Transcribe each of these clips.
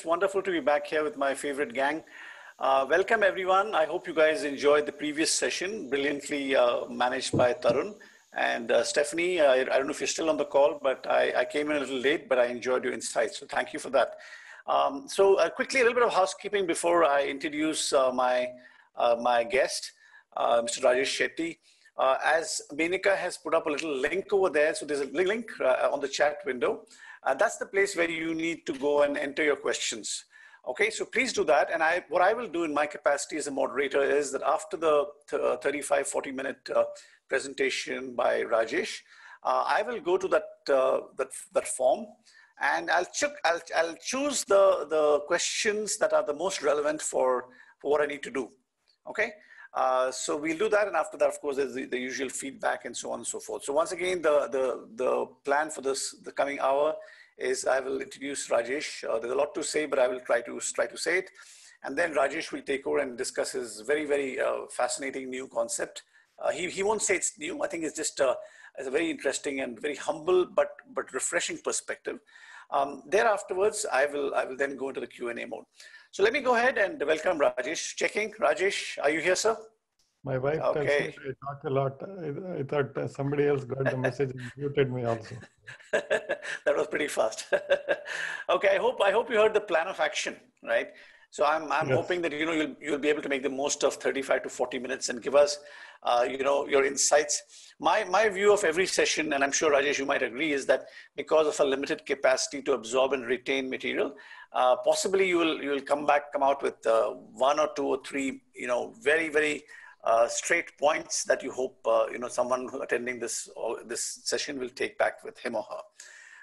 It's wonderful to be back here with my favorite gang. Welcome, everyone. I hope you guys enjoyed the previous session, brilliantly managed by Tarun. And Stephanie, I don't know if you're still on the call, but I came in a little late, but I enjoyed your insights. So thank you for that. Quickly, a little bit of housekeeping before I introduce my guest, Mr. Rajesh Shetty. As Menika has put up a little link over there, so there's a link on the chat window. That's the place where you need to go and enter your questions. Okay, so please do that. And what I will do in my capacity as a moderator is that after the 35-40 minute presentation by Rajesh, I will go to that form, and I'll choose the questions that are the most relevant for what I need to do. Okay. So we'll do that, and after that, of course, there's the usual feedback and so on and so forth. So once again, the plan for the coming hour is I will introduce Rajesh. There's a lot to say, but I will try to say it, and then Rajesh will take over and discuss his very fascinating new concept. He won't say it's new. I think it's just it's a very interesting and very humble but refreshing perspective. Thereafterwards, I will then go into the Q&A mode. So let me go ahead and welcome Rajesh. Checking. Rajesh, are you here, sir? My wife tells me I talk a lot. I thought somebody else got the message and muted me also. That was pretty fast. Okay, I hope you heard the plan of action, right? So I'm hoping that you'll be able to make the most of 35 to 40 minutes and give us your insights. My view of every session, and I'm sure Rajesh you might agree, is that because of a limited capacity to absorb and retain material, possibly you will come out with one or two or three very straight points that you hope someone attending this session will take back with him or her.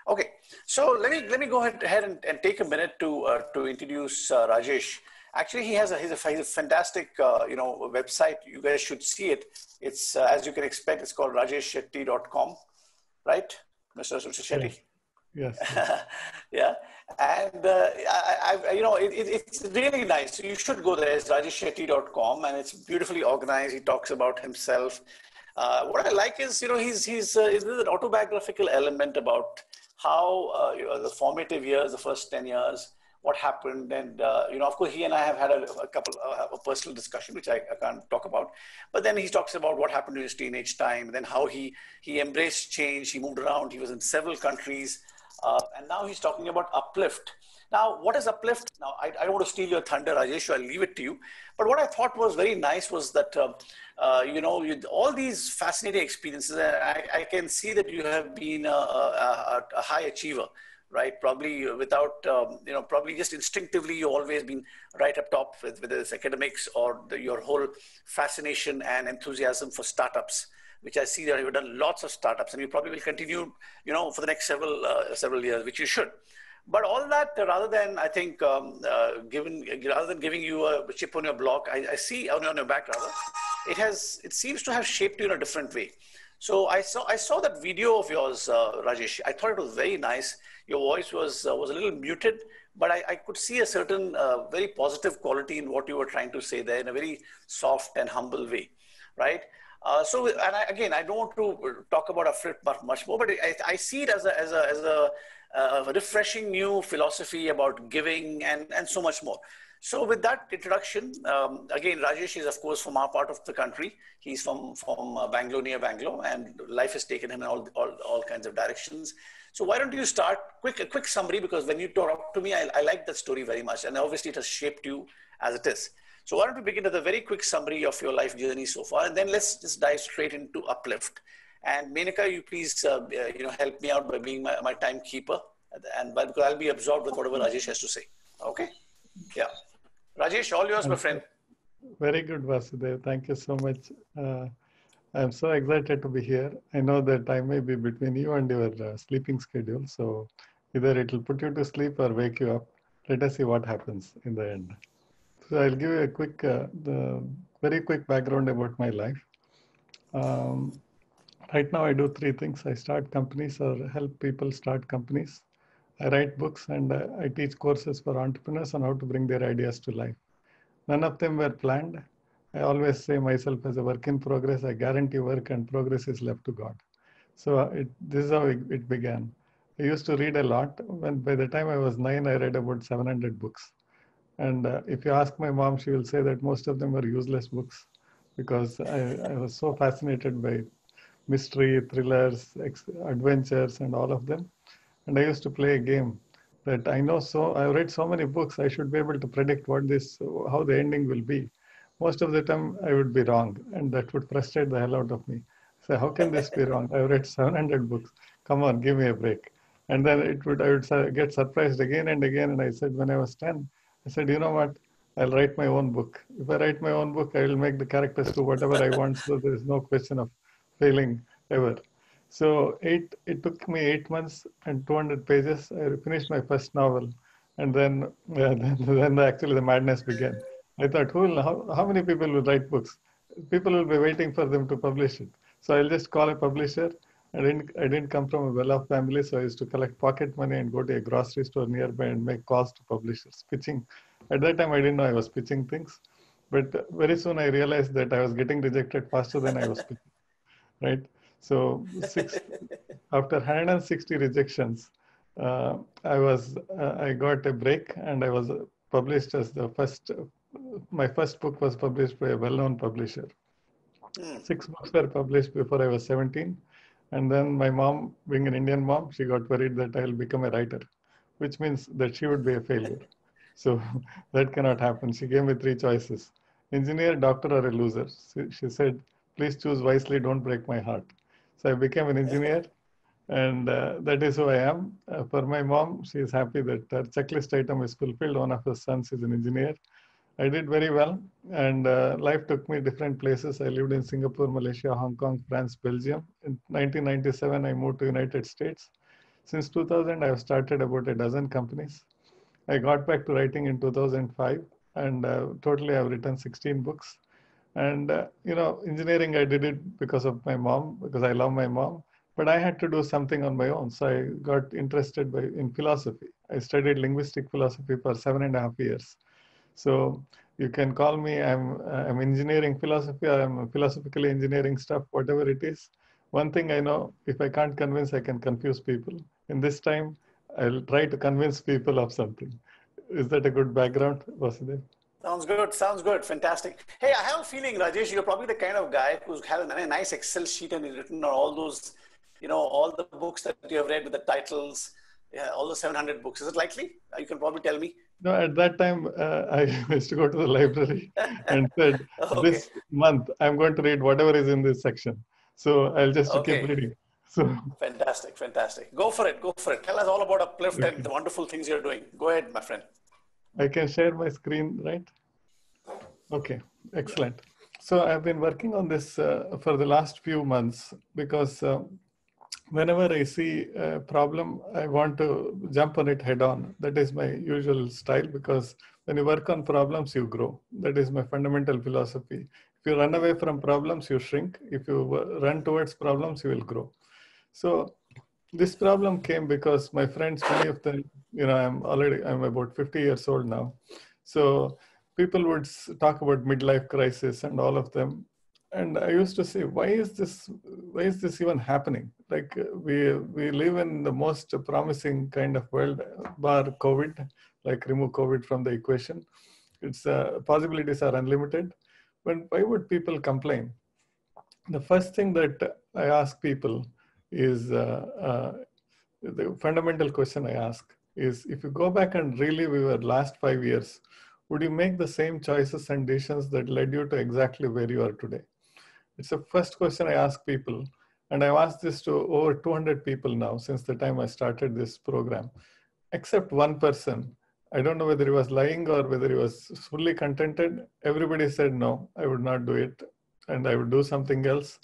Okay, so let me go ahead and take a minute to introduce Rajesh. Actually, he's a fantastic website. You guys should see it. It's as you can expect, it's called rajeshshetty.com, right, Mr. Shetty? Yes. Yeah, and it's really nice. You should go there. It's rajeshshetty.com, and it's beautifully organized. He talks about himself. What I like is there's an autobiographical element about how the formative years, the first 10 years, what happened, and of course he and I have had a personal discussion which I can't talk about, but then he talks about what happened in his teenage time, and then how he embraced change. He moved around, he was in several countries, and now he's talking about uplift. Now, what is uplift? Now, I don't want to steal your thunder, Rajesh, so I'll leave it to you. But what I thought was very nice was that, all these fascinating experiences, I can see that you have been a high achiever, right? Probably without, probably just instinctively, you've always been right up top with whether it's academics or your whole fascination and enthusiasm for startups, which I see that you've done lots of startups, and you probably will continue, for the next several years, which you should. But all that, rather than, I think, rather than giving you a chip on your block, I see on your back rather, it seems to have shaped you in a different way. So I saw that video of yours, Rajesh. I thought it was very nice. Your voice was a little muted, but I could see a certain very positive quality in what you were trying to say there in a very soft and humble way, right? I don't want to talk about Uplift much more, but I see it as a refreshing new philosophy about giving and so much more. So with that introduction, again, Rajesh is of course from our part of the country. He's from Bangalore, near Bangalore, and life has taken him in all kinds of directions. So why don't you start a quick summary, because when you talk to me, I like that story very much, and obviously it has shaped you as it is. So why don't we begin with a very quick summary of your life journey so far, and then let's just dive straight into Uplift. And Menika, you please help me out by being my timekeeper, because I'll be absorbed with whatever Rajesh has to say. Okay? Yeah. Rajesh, all yours, my friend. Very good, Vasudev. Thank you so much. I'm so excited to be here. I know that I may be between you and your sleeping schedule, so either it will put you to sleep or wake you up. Let us see what happens in the end. So I'll give you a quick, very quick background about my life. Right now I do three things. I start companies or help people start companies. I write books, and I teach courses for entrepreneurs on how to bring their ideas to life. None of them were planned. I always say myself as a work in progress. I guarantee work and progress is left to God. So this is how it began. I used to read a lot. When by the time I was 9, I read about 700 books. And if you ask my mom, she will say that most of them were useless books because I was so fascinated by mystery, thrillers, adventures, and all of them. And I used to play a game that I know so I read so many books, I should be able to predict how the ending will be. Most of the time I would be wrong, and that would frustrate the hell out of me. So how can this be wrong? I've read 700 books. Come on, give me a break. And then I would get surprised again and again. And I said, when I was 10, I said, you know what? I'll write my own book. If I write my own book, I will make the characters do whatever I want. So there is no question of failing ever. So it took me 8 months and 200 pages. I finished my first novel, and then actually the madness began. I thought, how many people will write books? People will be waiting for them to publish it. So I'll just call a publisher. I didn't come from a well-off family, so I used to collect pocket money and go to a grocery store nearby and make calls to publishers, pitching. At that time, I didn't know I was pitching things, but very soon I realized that I was getting rejected faster than I was pitching, right? So after 160 rejections, I got a break, and I was published as the first. My first book was published by a well-known publisher. 6 books were published before I was 17. And then my mom, being an Indian mom, she got worried that I'll become a writer, which means that she would be a failure. So that cannot happen. She gave me 3 choices: engineer, doctor, or a loser. She said, please choose wisely, don't break my heart. So I became an engineer, and that is who I am. For my mom, she is happy that her checklist item is fulfilled. One of her sons is an engineer. I did very well, and life took me different places. I lived in Singapore, Malaysia, Hong Kong, France, Belgium. In 1997, I moved to United States. Since 2000, I have started about a dozen companies. I got back to writing in 2005, and totally I've written 16 books. And engineering, I did it because of my mom, because I love my mom. But I had to do something on my own, so I got interested in philosophy. I studied linguistic philosophy for 7.5 years. So you can call me, I'm engineering philosophy, or I'm philosophically engineering stuff, whatever it is. One thing I know, if I can't convince, I can confuse people. In this time, I'll try to convince people of something. Is that a good background, Vasudev? Sounds good. Sounds good. Fantastic. Hey, I have a feeling, Rajesh, you're probably the kind of guy who's had a nice Excel sheet and written on all those, all the books that you have read with the titles, all the 700 books. Is it likely? You can probably tell me. No, at that time, I used to go to the library and said, Okay. this month, I'm going to read whatever is in this section. So I'll just keep Okay. reading. So Fantastic. Fantastic. Go for it. Go for it. Tell us all about Uplift okay. and the wonderful things you're doing. Go ahead, my friend. I can share my screen, right? Okay, excellent. So I've been working on this for the last few months because whenever I see a problem, I want to jump on it head on. That is my usual style, because when you work on problems, you grow. That is my fundamental philosophy. If you run away from problems, you shrink. If you run towards problems, you will grow. So this problem came because my friends, many of them, I'm about 50 years old now. So people would talk about midlife crisis and all of them. And I used to say, why is this even happening? Like we live in the most promising kind of world, bar COVID, like remove COVID from the equation. Its possibilities are unlimited. But why would people complain? The first thing that I ask people is, the fundamental question I ask is, if you go back and relive your last 5 years, would you make the same choices and decisions that led you to exactly where you are today? It's the first question I ask people. And I've asked this to over 200 people now since the time I started this program, except one person. I don't know whether he was lying or whether he was fully contented. Everybody said, no, I would not do it, and I would do something else.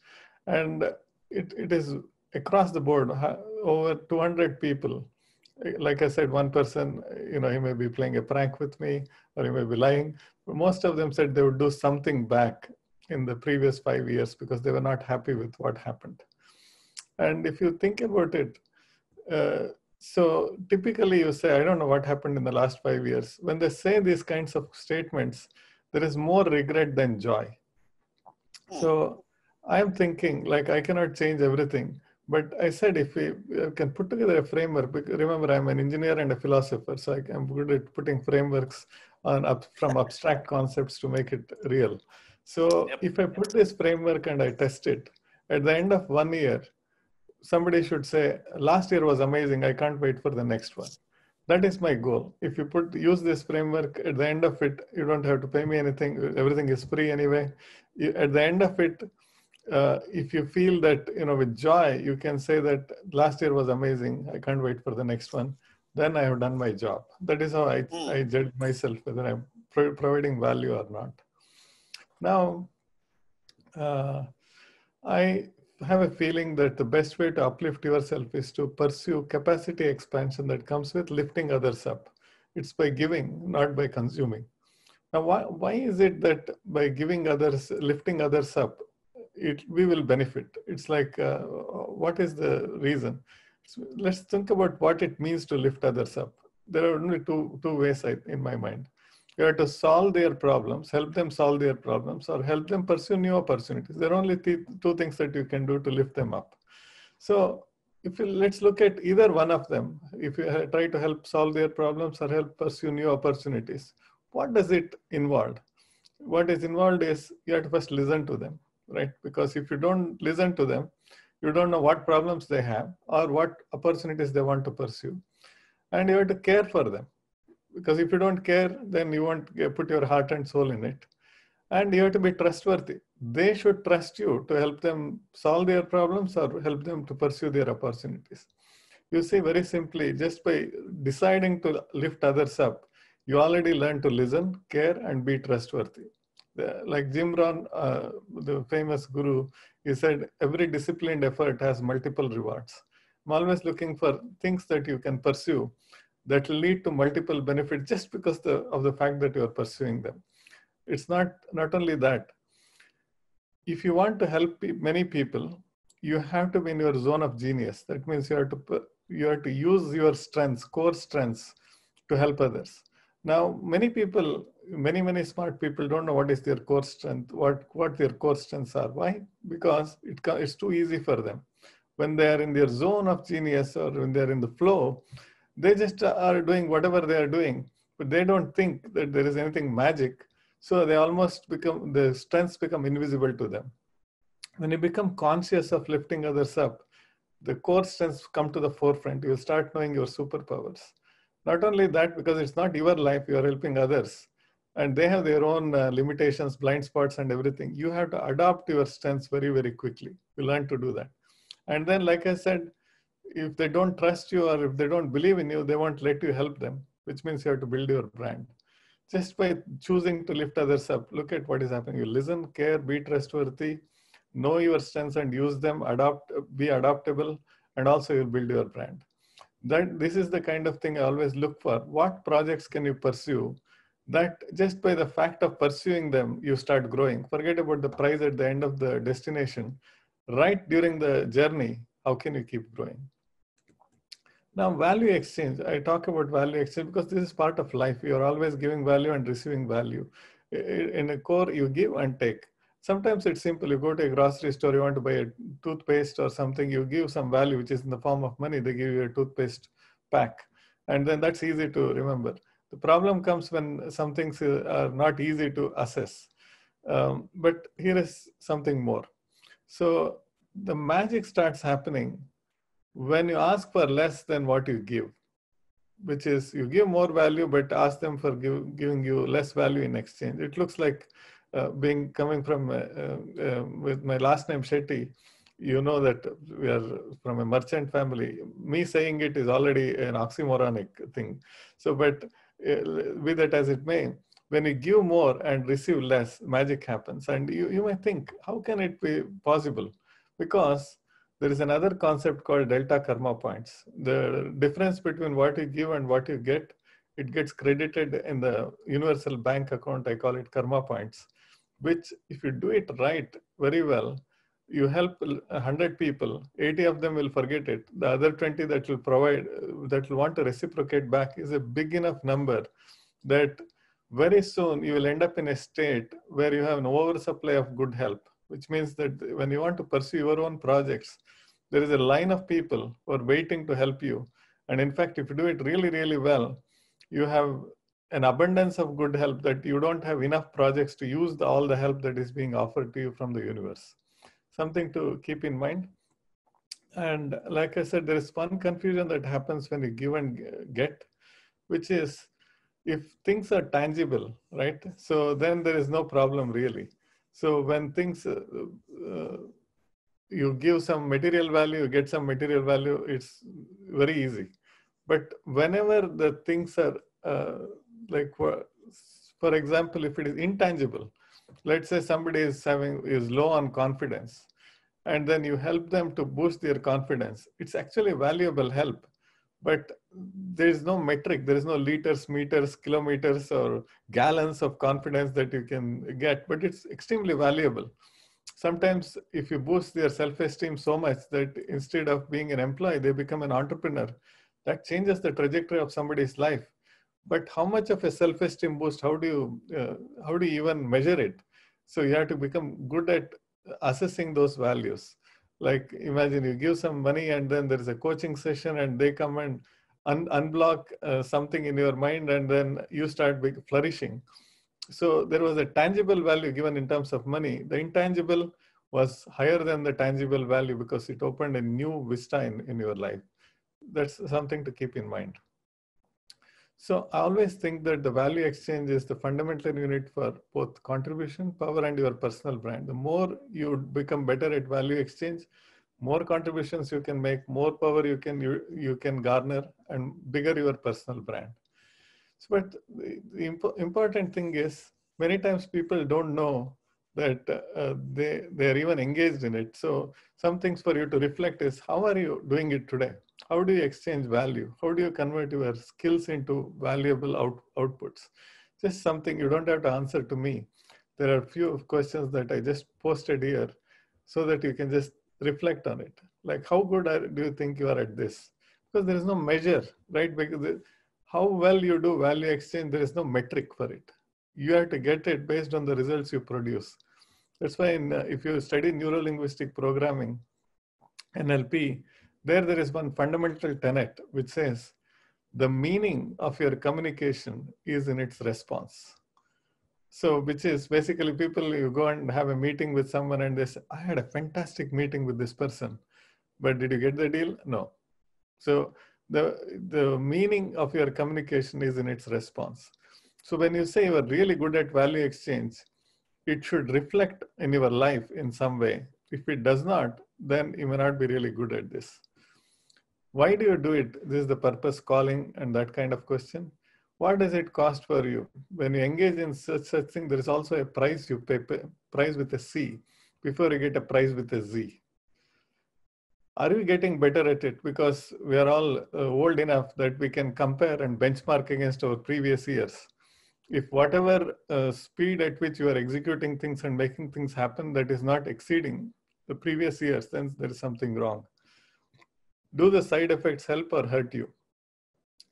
And it is across the board, over 200 people. Like I said, one person, he may be playing a prank with me, or he may be lying. But most of them said they would do something back in the previous 5 years because they were not happy with what happened. And if you think about it, so typically you say, I don't know what happened in the last 5 years. When they say these kinds of statements, there is more regret than joy. So I'm thinking, like, I cannot change everything, But I said, if we can put together a framework, remember, I'm an engineer and a philosopher, so I'm good at putting frameworks from abstract concepts to make it real. So Yep. if I put this framework and I test it, at the end of 1 year, somebody should say, last year was amazing, I can't wait for the next one. That is my goal. If you use this framework, at the end of it, you don't have to pay me anything. Everything is free anyway. At the end of it, if you feel that, with joy, you can say that last year was amazing, I can't wait for the next one, then I have done my job. That is how I judge myself, whether I'm providing value or not. Now, I have a feeling that the best way to uplift yourself is to pursue capacity expansion that comes with lifting others up. It's by giving, not by consuming. Now, why is it that by lifting others up, we will benefit? It's like, what is the reason? So let's think about what it means to lift others up. There are only two ways in my mind. You have to solve their problems, help them solve their problems, or help them pursue new opportunities. There are only two things that you can do to lift them up. So let's look at either one of them. If you try to help solve their problems or help pursue new opportunities, what does it involve? What is involved is you have to first listen to them, right? Because if you don't listen to them, you don't know what problems they have or what opportunities they want to pursue. And you have to care for them. Because if you don't care, then you won't put your heart and soul in it. And you have to be trustworthy. They should trust you to help them solve their problems or help them to pursue their opportunities. You see, very simply, just by deciding to lift others up, you already learn to listen, care, and be trustworthy. Like Jim Rohn, the famous guru, he said, every disciplined effort has multiple rewards. I'm always looking for things that you can pursue that will lead to multiple benefits just because of the fact that you are pursuing them. It's not only that. If you want to help many people, you have to be in your zone of genius. That means you have to use your strengths, core strengths, to help others. Now, many people, many smart people don't know what is their core strength, what their core strengths are. Why? Because it's too easy for them. When they are in their zone of genius or when they're in the flow, they just are doing whatever they are doing, but they don't think that there is anything magic. So they almost the strengths become invisible to them. When you become conscious of lifting others up, the core strengths come to the forefront. You'll start knowing your superpowers. Not only that, because it's not your life, you are helping others. And they have their own limitations, blind spots and everything. You have to adopt your strengths very, very quickly. You learn to do that. And then, like I said, if they don't trust you or if they don't believe in you, they won't let you help them, which means you have to build your brand. Just by choosing to lift others up, look at what is happening. You listen, care, be trustworthy, know your strengths and use them, be adaptable, and also you'll build your brand. This is the kind of thing I always look for. What projects can you pursue that just by the fact of pursuing them, you start growing? Forget about the prize at the end of the destination. Right during the journey, how can you keep growing? Now, value exchange, I talk about value exchange because this is part of life. You're always giving value and receiving value. In a core, you give and take. Sometimes it's simple. You go to a grocery store, you want to buy a toothpaste or something, you give some value, which is in the form of money. They give you a toothpaste pack. And then that's easy to remember. The problem comes when some things are not easy to assess. But here is something more. So the magic starts happening when you ask for less than what you give, which is you give more value, but ask them for giving you less value in exchange. It looks like coming from, with my last name Shetty, you know that we are from a merchant family. Me saying it is already an oxymoronic thing. So, but with it as it may, when you give more and receive less, magic happens. And you might think, how can it be possible? Because there is another concept called delta karma points. The difference between what you give and what you get, it gets credited in the universal bank account. I call it karma points, which if you do it right, very well, you help 100 people, 80 of them will forget it. The other 20 that will provide, that will want to reciprocate back is a big enough number that very soon you will end up in a state where you have an oversupply of good help, which means that when you want to pursue your own projects, there is a line of people who are waiting to help you. And in fact, if you do it really, really well, you have an abundance of good help that you don't have enough projects to use all the help that is being offered to you from the universe. Something to keep in mind. And like I said, there is one confusion that happens when you give and get, which is if things are tangible, right? So then there is no problem really. So when things, you give some material value, you get some material value, it's very easy. But whenever the things are like, for example, if it is intangible, let's say somebody is low on confidence, and then you help them to boost their confidence. It's actually valuable help, but there is no metric, there is no liters, meters, kilometers, or gallons of confidence that you can get, but it's extremely valuable. Sometimes if you boost their self-esteem so much that instead of being an employee, they become an entrepreneur, that changes the trajectory of somebody's life. But how much of a self-esteem boost, how do you even measure it? So you have to become good at assessing those values. Like imagine you give some money and then there is a coaching session and they come and unblock something in your mind, and then you start flourishing. So there was a tangible value given in terms of money. The intangible was higher than the tangible value because it opened a new vista in your life. That's something to keep in mind. So I always think that the value exchange is the fundamental unit for both contribution, power, and your personal brand. The more you become better at value exchange, more contributions you can make, more power you can garner, and bigger your personal brand. So, but the important thing is many times people don't know that they're even engaged in it. So some things for you to reflect is, how are you doing it today? How do you exchange value? How do you convert your skills into valuable outputs? Just something you don't have to answer to me. There are a few questions that I just posted here so that you can just reflect on it. Like, how good do you think you are at this? Because there is no measure, right? Because how well you do value exchange, there is no metric for it. You have to get it based on the results you produce. That's why if you study neuro-linguistic programming, NLP, there is one fundamental tenet which says the meaning of your communication is in its response. So which is basically people, you go and have a meeting with someone and they say, I had a fantastic meeting with this person, but did you get the deal? No. So the meaning of your communication is in its response. So when you say you are really good at value exchange, it should reflect in your life in some way. If it does not, then you may not be really good at this. Why do you do it? This is the purpose calling and that kind of question. What does it cost for you? When you engage in such thing, there is also a price you pay, price with a C, before you get a price with a Z. Are we getting better at it? Because we are all old enough that we can compare and benchmark against our previous years. If whatever speed at which you are executing things and making things happen, that is not exceeding the previous years, then there is something wrong. Do the side effects help or hurt you?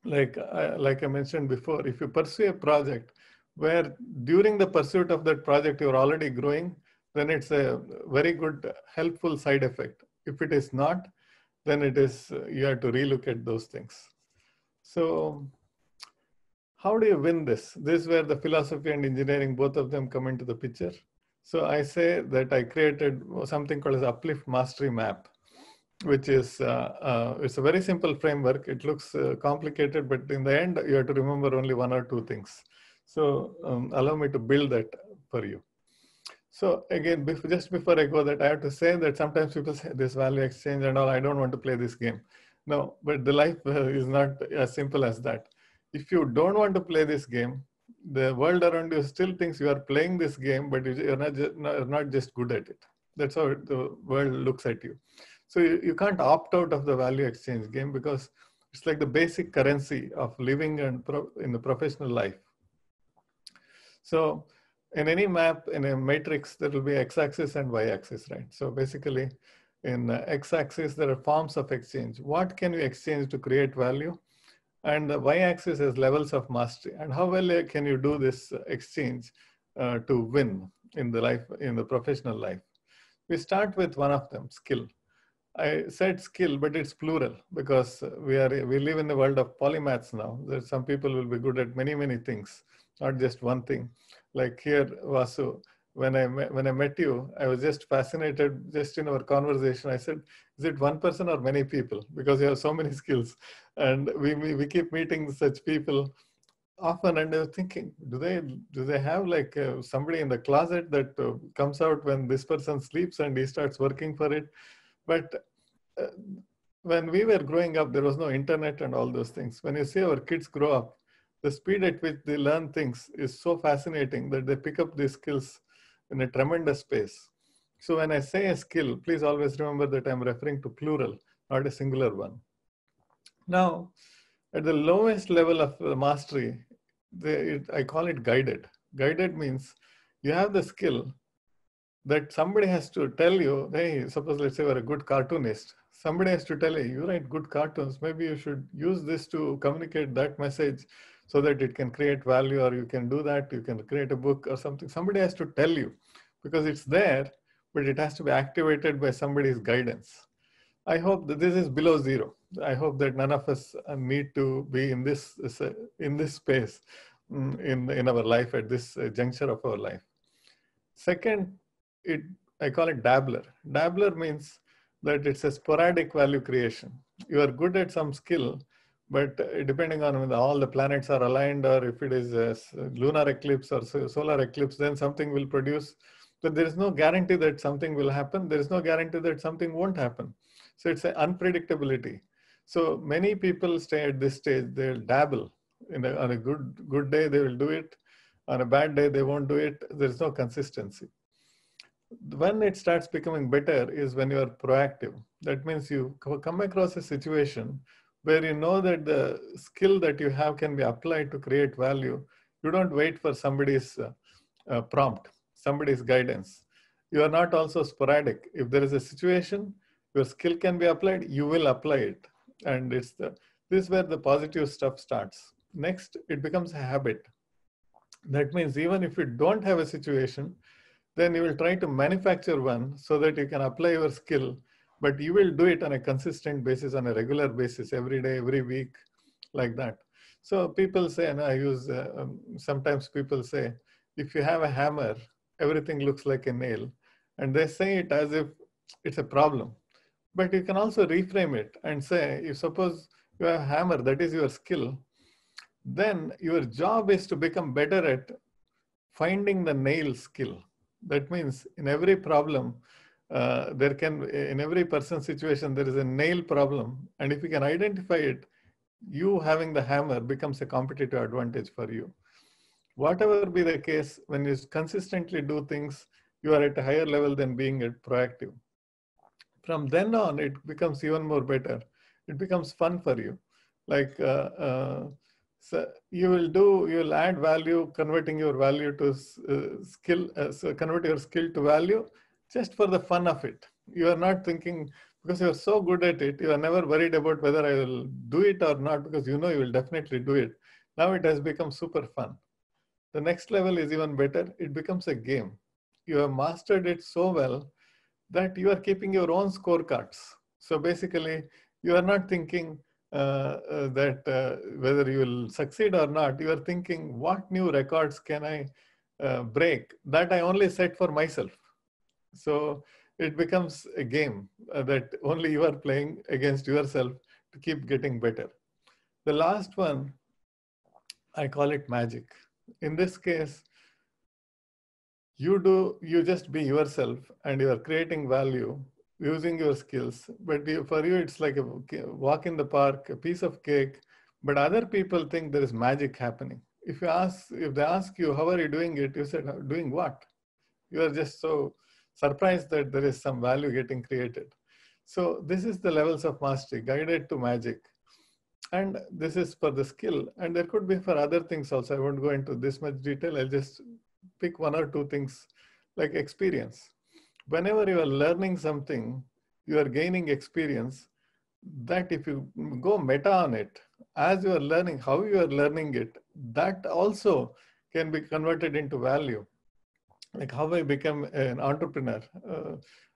Like I mentioned before, if you pursue a project where during the pursuit of that project you're already growing, then it's a very good, helpful side effect. If it is not, then it is, you have to relook at those things. So how do you win this? This is where the philosophy and engineering, both of them come into the picture. So I say that I created something called as Uplift Mastery Map, which is, it's a very simple framework. It looks complicated, but in the end, you have to remember only one or two things. So allow me to build that for you. So again, just before I go that, I have to say that sometimes people say this value exchange and all, I don't want to play this game. No, but the life is not as simple as that. If you don't want to play this game, the world around you still thinks you are playing this game, but you're not just good at it. That's how the world looks at you. So you can't opt out of the value exchange game because it's like the basic currency of living and in the professional life. So in any map, in a matrix, there will be x-axis and y-axis, right? So basically in x-axis, there are forms of exchange. What can you exchange to create value? And the y-axis is levels of mastery. And how well can you do this exchange to win in the life, in the professional life? We start with one of them, skill. I said skill, but it's plural because we live in the world of polymaths now. There's some people will be good at many things, not just one thing. Like here, Vasu, when I met you, I was just fascinated. Just in our conversation, I said, "Is it one person or many people?" Because you have so many skills, and we keep meeting such people often, and I was thinking, do they have like somebody in the closet that comes out when this person sleeps and he starts working for it? But uh, when we were growing up, there was no internet and all those things. When you see our kids grow up, the speed at which they learn things is so fascinating that they pick up these skills in a tremendous pace. So when I say a skill, please always remember that I'm referring to plural, not a singular one. Now, at the lowest level of mastery, I call it guided. Guided means you have the skill that somebody has to tell you, hey, suppose let's say you're a good cartoonist. Somebody has to tell you, you write good cartoons, maybe you should use this to communicate that message so that it can create value, or you can do that, you can create a book or something. Somebody has to tell you because it's there, but it has to be activated by somebody's guidance. I hope that this is below zero. I hope that none of us need to be in this space in our life at this juncture of our life. Second, I call it dabbler. Dabbler means that it's a sporadic value creation. You are good at some skill, but depending on when all the planets are aligned, or if it is a lunar eclipse or solar eclipse, then something will produce. But there is no guarantee that something will happen. There is no guarantee that something won't happen. So it's an unpredictability. So many people stay at this stage, they'll dabble. On a good day, they will do it. On a bad day, they won't do it. There's no consistency. When it starts becoming better is when you are proactive. That means you come across a situation where you know that the skill that you have can be applied to create value. You don't wait for somebody's prompt, somebody's guidance. You are not also sporadic. If there is a situation, your skill can be applied, you will apply it. And this is where the positive stuff starts. Next, it becomes a habit. That means even if you don't have a situation, then you will try to manufacture one so that you can apply your skill, but you will do it on a consistent basis, on a regular basis, every day, every week, like that. So people say, and I use, sometimes people say, if you have a hammer, everything looks like a nail. And they say it as if it's a problem. But you can also reframe it and say, if suppose you have a hammer, that is your skill, then your job is to become better at finding the nail skill. That means in every problem, in every person's situation, there is a nail problem. And if you can identify it, you having the hammer becomes a competitive advantage for you. Whatever be the case, when you consistently do things, you are at a higher level than being proactive. From then on, it becomes even more better. It becomes fun for you. Like, so you will add value, converting your value to skill, so convert your skill to value just for the fun of it. You are not thinking, because you are so good at it, you are never worried about whether I will do it or not, because you know you will definitely do it. Now it has become super fun. The next level is even better. It becomes a game. You have mastered it so well that you are keeping your own scorecards. So basically, you are not thinking whether you will succeed or not. You are thinking, what new records can I break that I only set for myself? So it becomes a game that only you are playing against yourself to keep getting better. The last one, I call it magic. In this case, you just be yourself and you are creating value using your skills. But for you, it's like a walk in the park, a piece of cake. But other people think there is magic happening. If they ask you, how are you doing it? You said, doing what? You are just so surprised that there is some value getting created. So this is the levels of mastery, guided to magic. And this is for the skill. And there could be for other things also. I won't go into this much detail. I'll just pick one or two things like experience. Whenever you are learning something, you are gaining experience. That if you go meta on it, as you are learning, how you are learning it, that also can be converted into value. Like how I became an entrepreneur,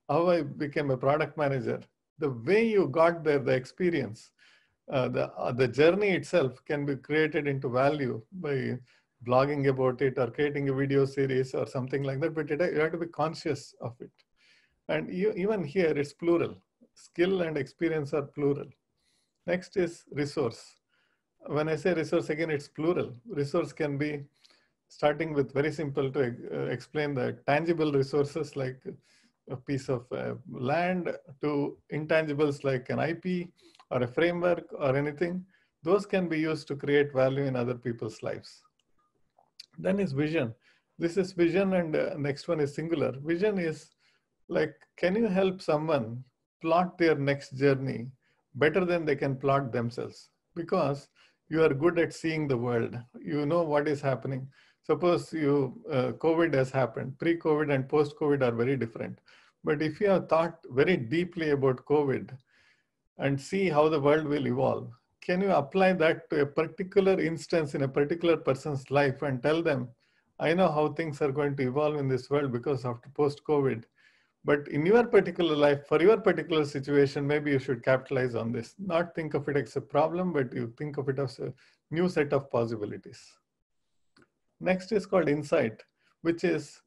how I became a product manager. the way you got there, the experience, the journey itself can be created into value by blogging about it or creating a video series or something like that, but you have to be conscious of it. And even here it's plural. Skill and experience are plural. Next is resource. When I say resource, again, it's plural. Resource can be starting with very simple to explain the tangible resources like a piece of land to intangibles like an IP or a framework or anything. Those can be used to create value in other people's lives. Then is vision. This is vision, and next one is singular. Vision is like, can you help someone plot their next journey better than they can plot themselves? Because you are good at seeing the world. You know what is happening. Suppose COVID has happened. Pre-COVID and post-COVID are very different. But if you have thought very deeply about COVID and see how the world will evolve, can you apply that to a particular instance in a particular person's life and tell them, I know how things are going to evolve in this world because after post-COVID, but in your particular life, for your particular situation, maybe you should capitalize on this. Not think of it as a problem, but you think of it as a new set of possibilities. Next is called insight, which is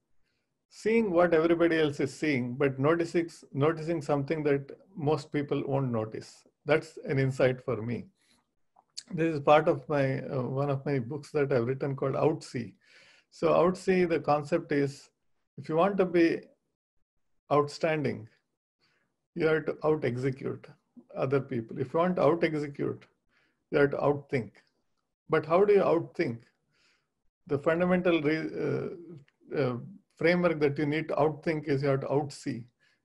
seeing what everybody else is seeing, but noticing something that most people won't notice. That's an insight for me. This is part of my one of my books that I've written called Outsee. So Outsee, the concept is, if you want to be outstanding, you have to out-execute other people. If you want to out-execute, you have to outthink. But how do you outthink? The fundamental framework that you need to outthink is you have to outsee.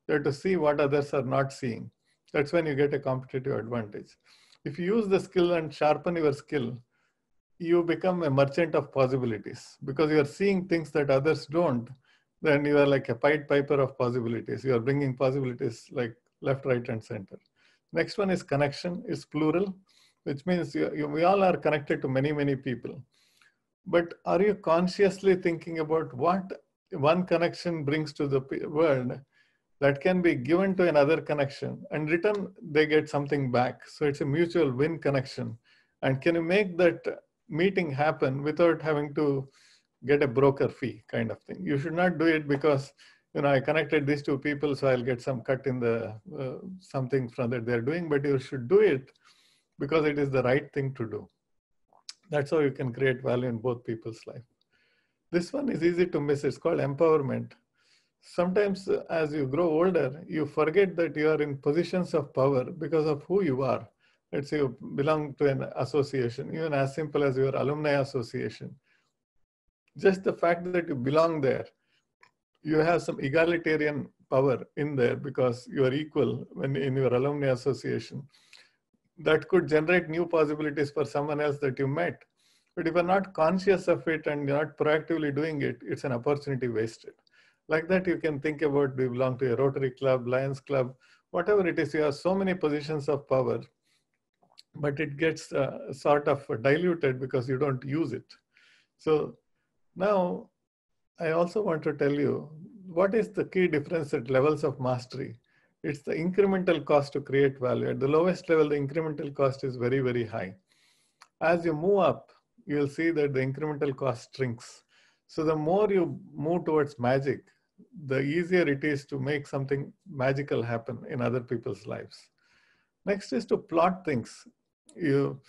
You have to see what others are not seeing. That's when you get a competitive advantage. If you use the skill and sharpen your skill, you become a merchant of possibilities because you are seeing things that others don't. Then you are like a Pied Piper of possibilities. You are bringing possibilities like left, right, and center. Next one is connection. It's plural, which means we all are connected to many, many people. But are you consciously thinking about what one connection brings to the world that can be given to another connection, and in return, they get something back. So it's a mutual win connection. And can you make that meeting happen without having to get a broker fee kind of thing? You should not do it because, I connected these two people, so I'll get some cut in the something from that they're doing, but you should do it because it is the right thing to do. That's how you can create value in both people's life. This one is easy to miss. It's called empowerment. Sometimes as you grow older, you forget that you are in positions of power because of who you are. Let's say you belong to an association, even as simple as your alumni association. Just the fact that you belong there, you have some egalitarian power in there because you are equal when in your alumni association. That could generate new possibilities for someone else that you met. But if you're not conscious of it and you're not proactively doing it, it's an opportunity wasted. Like that, you can think about, do you belong to a Rotary Club, Lions Club, whatever it is, you have so many positions of power, but it gets sort of diluted because you don't use it. So now I also want to tell you, what is the key difference at levels of mastery? It's the incremental cost to create value. At the lowest level, the incremental cost is very, very high. As you move up, you'll see that the incremental cost shrinks. So the more you move towards magic, the easier it is to make something magical happen in other people's lives. Next is to plot things. You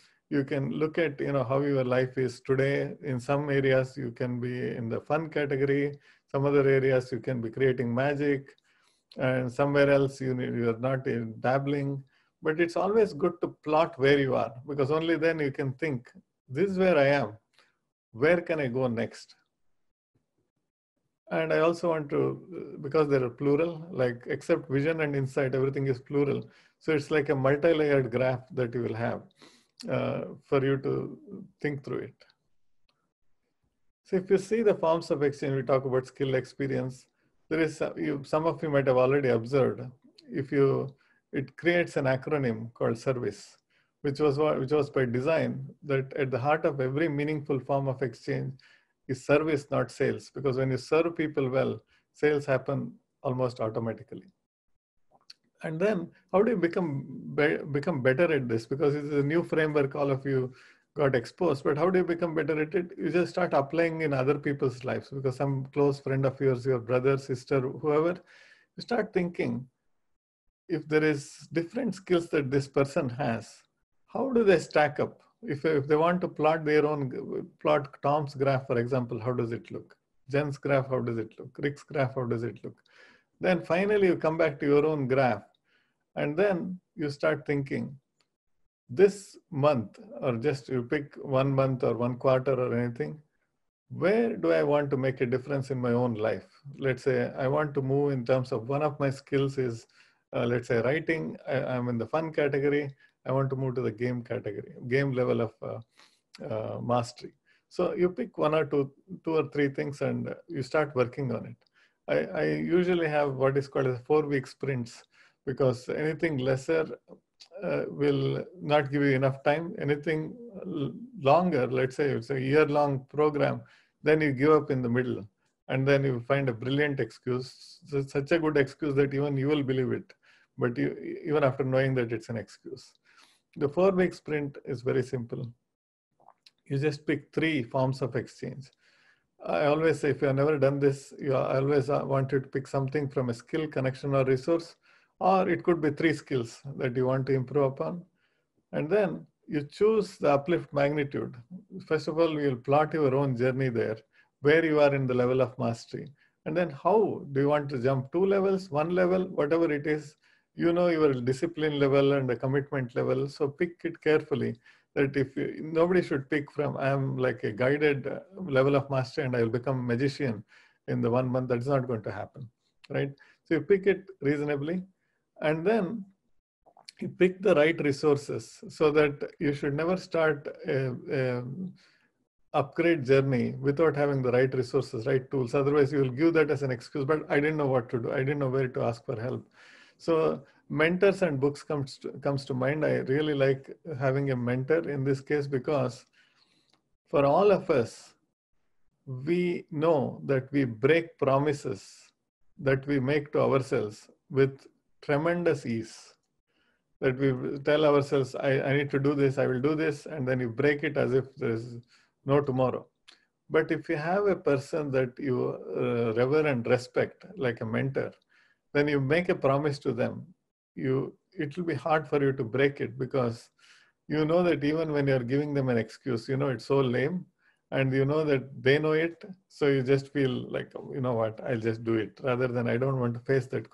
can look at how your life is today. In some areas, you can be in the fun category. Some other areas, you can be creating magic. And somewhere else, you're not dabbling. But it's always good to plot where you are, because only then you can think, this is where I am. Where can I go next? And I also want to, because there are plural, like except vision and insight, everything is plural. So it's like a multi-layered graph that you will have for you to think through it. So if you see the forms of exchange, we talk about skill, experience. There is some of you might have already observed. It creates an acronym called service, which was by design, that at the heart of every meaningful form of exchange is service, not sales. Because when you serve people well, sales happen almost automatically. And then how do you become better at this? Because it's a new framework, all of you got exposed, but how do you become better at it? You just start applying in other people's lives, because some close friend of yours, your brother, sister, whoever, you start thinking, if there is different skills that this person has, how do they stack up? If they want to plot their own, plot Tom's graph, for example, how does it look? Jen's graph, how does it look? Rick's graph, how does it look? Then finally you come back to your own graph, and then you start thinking, this month, or just you pick 1 month or 1 quarter or anything, where do I want to make a difference in my own life? Let's say I want to move in terms of one of my skills is, let's say writing. I'm in the fun category. I want to move to the game category, game level of mastery. So you pick one or two or three things and you start working on it. I usually have what is called as 4-week sprints, because anything lesser will not give you enough time. Anything longer, let's say it's a year-long program, then you give up in the middle, and then you find a brilliant excuse. So it's such a good excuse that even you will believe it, but even after knowing that it's an excuse. The 4-week sprint is very simple. You just pick 3 forms of exchange. I always say, if you have never done this, I always want you to pick something from a skill, connection, or resource, or it could be 3 skills that you want to improve upon. And then you choose the uplift magnitude. First of all, you'll plot your own journey there, where you are in the level of mastery. And then how do you want to jump 2 levels, 1 level, whatever it is, you know your discipline level and the commitment level. So pick it carefully, that if nobody should pick from, I'm like a guided level of mastery and I will become magician in the 1 month. That's not going to happen, right? So you pick it reasonably, and then you pick the right resources, so that you should never start a upgrade journey without having the right resources, right tools. Otherwise you will give that as an excuse, but I didn't know what to do. I didn't know where to ask for help. So mentors and books comes to mind. I really like having a mentor in this case, because for all of us, we know that we break promises that we make to ourselves with tremendous ease. That we tell ourselves, I need to do this, I will do this, and then you break it as if there is no tomorrow. But if you have a person that you revere and respect, like a mentor, then you make a promise to them. It will be hard for you to break it, because you know that even when you're giving them an excuse, you know it's so lame, and you know that they know it, so you just feel like, you know what, I'll just do it, rather than I don't want to face that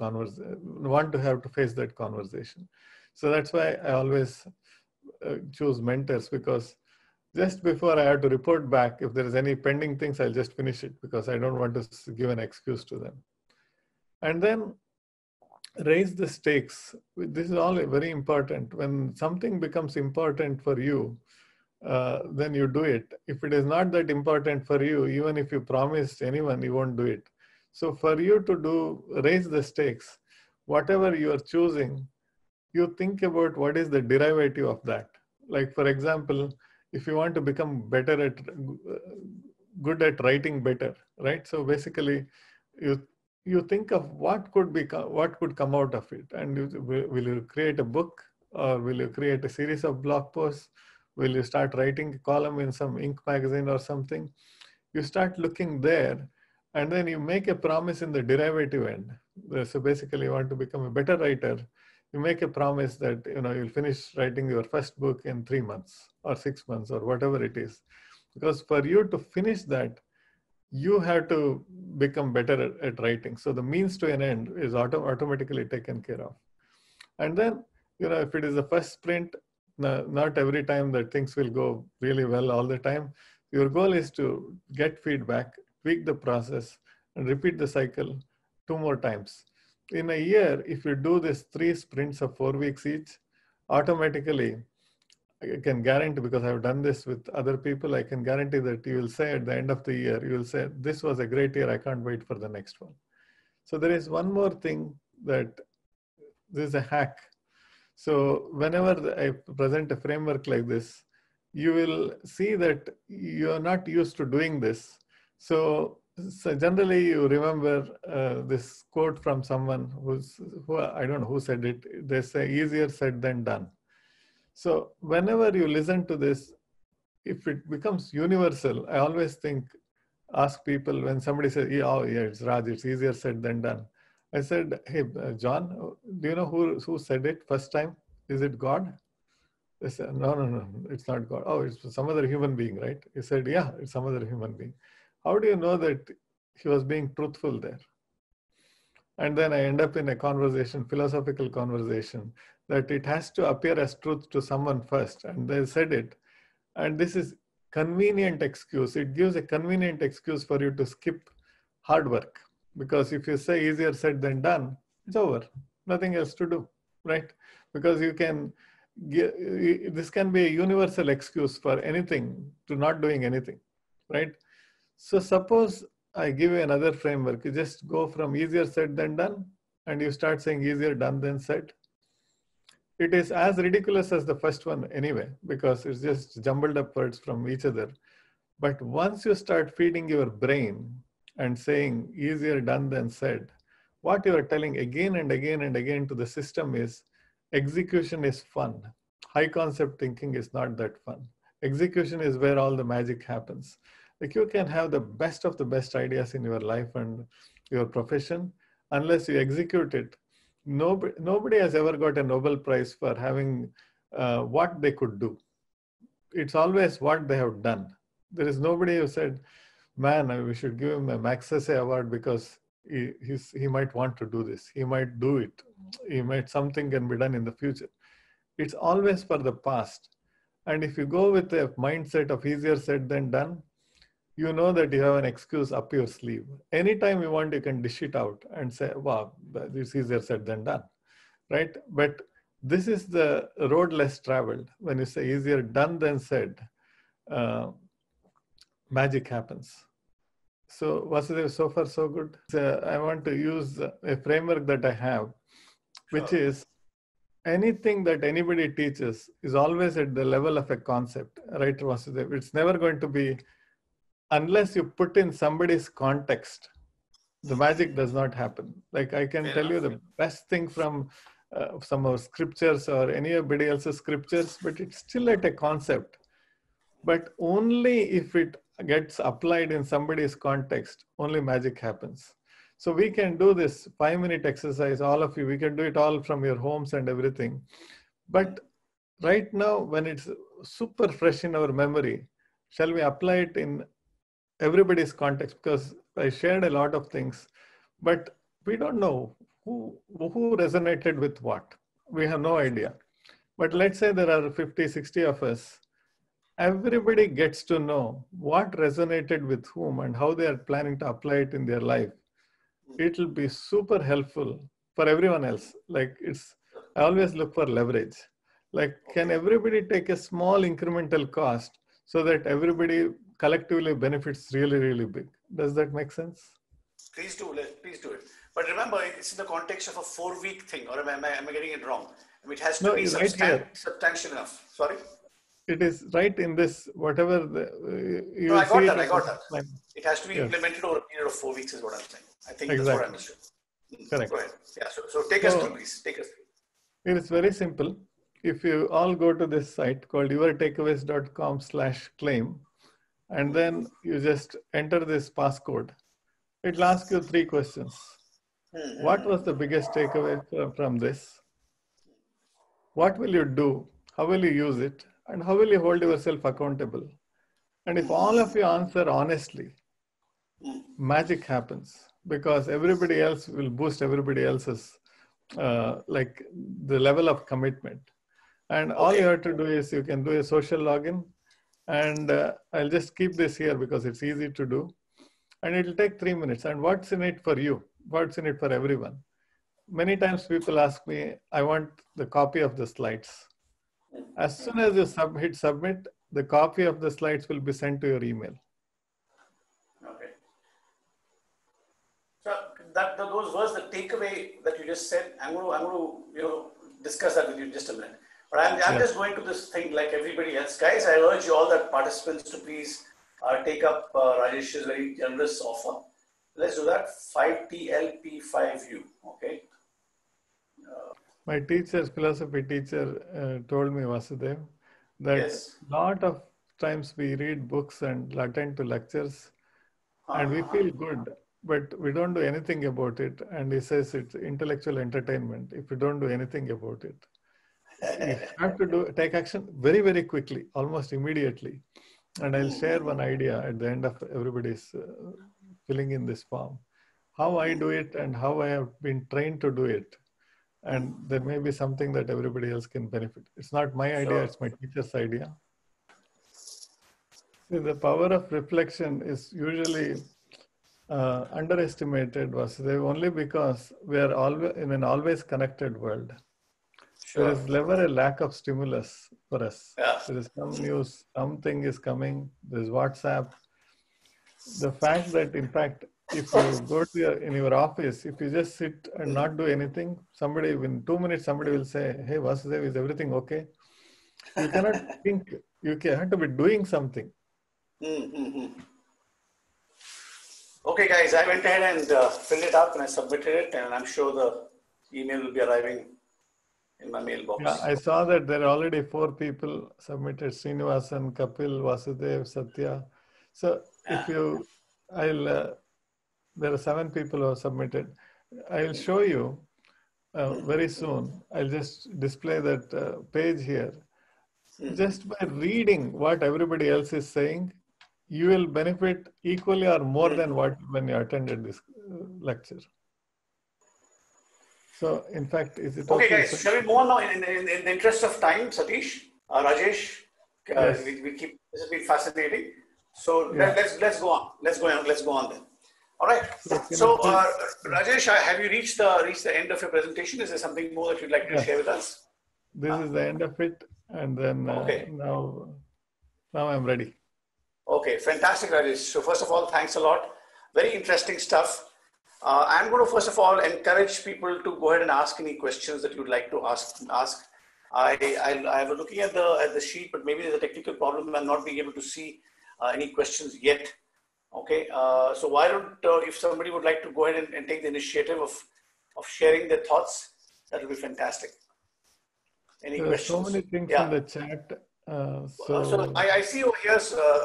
conversation. So that's why I always choose mentors, because just before I have to report back, if there is any pending things, I'll just finish it, because I don't want to give an excuse to them. And then raise the stakes. This is all very important. When something becomes important for you, then you do it. If it is not that important for you, even if you promised anyone, you won't do it. So for you to raise the stakes, whatever you are choosing, you think about what is the derivative of that. Like, for example, if you want to become good at writing better, right? So basically, you think of what could come out of it, and will you create a book, or will you create a series of blog posts? Will you start writing a column in some Inc. magazine or something? You start looking there, and then you make a promise in the derivative end. So basically, you want to become a better writer. You make a promise that you'll finish writing your first book in 3 months or 6 months or whatever it is. Because for you to finish that, you have to become better at writing. So the means to an end is automatically taken care of. And then, if it is the first sprint, not every time that things will go really well all the time. Your goal is to get feedback, tweak the process, and repeat the cycle 2 more times. In a year, if you do this 3 sprints of 4 weeks each, automatically, I can guarantee, because I've done this with other people, I can guarantee that you will say at the end of the year, you will say, this was a great year, I can't wait for the next one. So there is one more thing, that this is a hack. So whenever I present a framework like this, you will see that you are not used to doing this. So So generally, you remember this quote from someone who I don't know who said it. They say easier said than done. So whenever you listen to this, if it becomes universal, I always ask people when somebody says, yeah, "Oh yeah, it's Raj. It's easier said than done." I said, "Hey, John, do you know who said it first time? Is it God?" They said, "No, no, no, it's not God. Oh, it's some other human being, right?" He said, "Yeah, it's some other human being." How do you know that he was being truthful there? And then I end up in a conversation, philosophical conversation, that it has to appear as truth to someone first. And they said it. And this is convenient excuse. It gives a convenient excuse for you to skip hard work. Because if you say easier said than done, it's over. Nothing else to do, right? Because you can, this can be a universal excuse for anything to not doing anything, right? So suppose I give you another framework. You just go from easier said than done, and you start saying easier done than said. It is as ridiculous as the first one anyway, because it's just jumbled up words from each other. But once you start feeding your brain and saying easier done than said, what you are telling again and again and again to the system is execution is fun. High concept thinking is not that fun. Execution is where all the magic happens. Like you can have the best of the best ideas in your life and your profession. Unless you execute it, nobody has ever got a Nobel Prize for having what they could do. It's always what they have done. There is nobody who said, man, we should give him a Magsaysay award because he might want to do this. He might do it. He might, something can be done in the future. It's always for the past. And if you go with a mindset of easier said than done, you know that you have an excuse up your sleeve. Anytime you want, you can dish it out and say, wow, this is easier said than done, right? But this is the road less traveled. When you say easier done than said, magic happens. So Vasudev, so far so good. I want to use a framework that I have, which is anything that anybody teaches is always at the level of a concept, right, Vasudev? It's never going to be, unless you put in somebody's context, the magic does not happen. Like I can tell you the best thing from some of scriptures or anybody else's scriptures, but it's still at a concept. But only if it gets applied in somebody's context, only magic happens. So we can do this 5-minute exercise, all of you, we can do it all from your homes and everything. But right now, when it's super fresh in our memory, shall we apply it in everybody's context? Because I shared a lot of things, but we don't know who resonated with what. We have no idea. But let's say there are 50, 60 of us. Everybody gets to know what resonated with whom and how they are planning to apply it in their life. It will be super helpful for everyone else. Like I always look for leverage. Like, can everybody take a small incremental cost so that everybody collectively benefits really, really big? Does that make sense? Please do it. But remember, it's in the context of a 4-week thing, or am I getting it wrong? I mean, it has to be substantial enough. Sorry? It is right in this, whatever no, I got that. It has to be implemented over a period of 4 weeks is what I'm saying. I think that's what I understood. Correct. Go ahead. Yeah, so take us through, please. Take us through. It is very simple. If you all go to this site called yourtakeaways.com/claim, and then you just enter this passcode, it'll ask you 3 questions. What was the biggest takeaway from this? What will you do? How will you use it? And how will you hold yourself accountable? And if all of you answer honestly, magic happens, because everybody else will boost everybody else's like the level of commitment. And all you have to do is you can do a social login, and I'll just keep this here because it's easy to do, and it'll take 3 minutes. And what's in it for you? What's in it for everyone? Many times people ask me, I want the copy of the slides. As soon as you hit submit, the copy of the slides will be sent to your email. Okay. So those words, the takeaway that you just said, I'm going to discuss that with you in just a minute. But I'm just going to this thing like everybody else. Guys, I urge you all that participants to please take up Rajesh's very generous offer. Let's do that. 5TLP5U. Okay. My teacher, philosophy teacher, told me, Vasudev, that Yes. lot of times we read books and attend to lectures and we feel good, but we don't do anything about it. And he says it's intellectual entertainment if you don't do anything about it. You have to take action very, very quickly, almost immediately. And I'll share one idea at the end of everybody's filling in this form, how I do it and how I have been trained to do it. And there may be something that everybody else can benefit. It's not my idea, it's my teacher's idea. See, the power of reflection is usually underestimated, Vasudev, only because we are always in an always connected world. There is never a lack of stimulus for us. There is some news, something is coming, there's WhatsApp. The fact that, in fact, if you go to in your office, if you just sit and not do anything, somebody in 2 minutes, somebody will say, hey, Vasudev, is everything okay? You cannot think, you have to be doing something. Okay, guys, I went ahead and filled it up and I submitted it, and I'm sure the email will be arriving in my mailbox. Yeah, I saw that there are already 4 people submitted: Srinivasan, Kapil, Vasudev, Satya. So if you, there are 7 people who have submitted. I'll show you very soon. I'll just display that page here. Just by reading what everybody else is saying, you will benefit equally or more than what when you attended this lecture. So, in fact, is it okay, guys? Shall we move on now? In the interest of time, Satish, Rajesh, yes. we keep. This has been fascinating. So let's go on. Let's go on then. All right. So, Rajesh, have you reached the end of your presentation? Is there something more that you'd like to share with us? This is the end of it, and then now I'm ready. Okay, fantastic, Rajesh. So first of all, thanks a lot. Very interesting stuff. I'm going to first of all encourage people to go ahead and ask any questions that you'd like to ask. I was looking at the sheet, but maybe there's a technical problem. I'm not being able to see any questions yet. Okay, so why don't if somebody would like to go ahead and take the initiative of sharing their thoughts, that would be fantastic. Any questions? So many things in the chat. So I see over here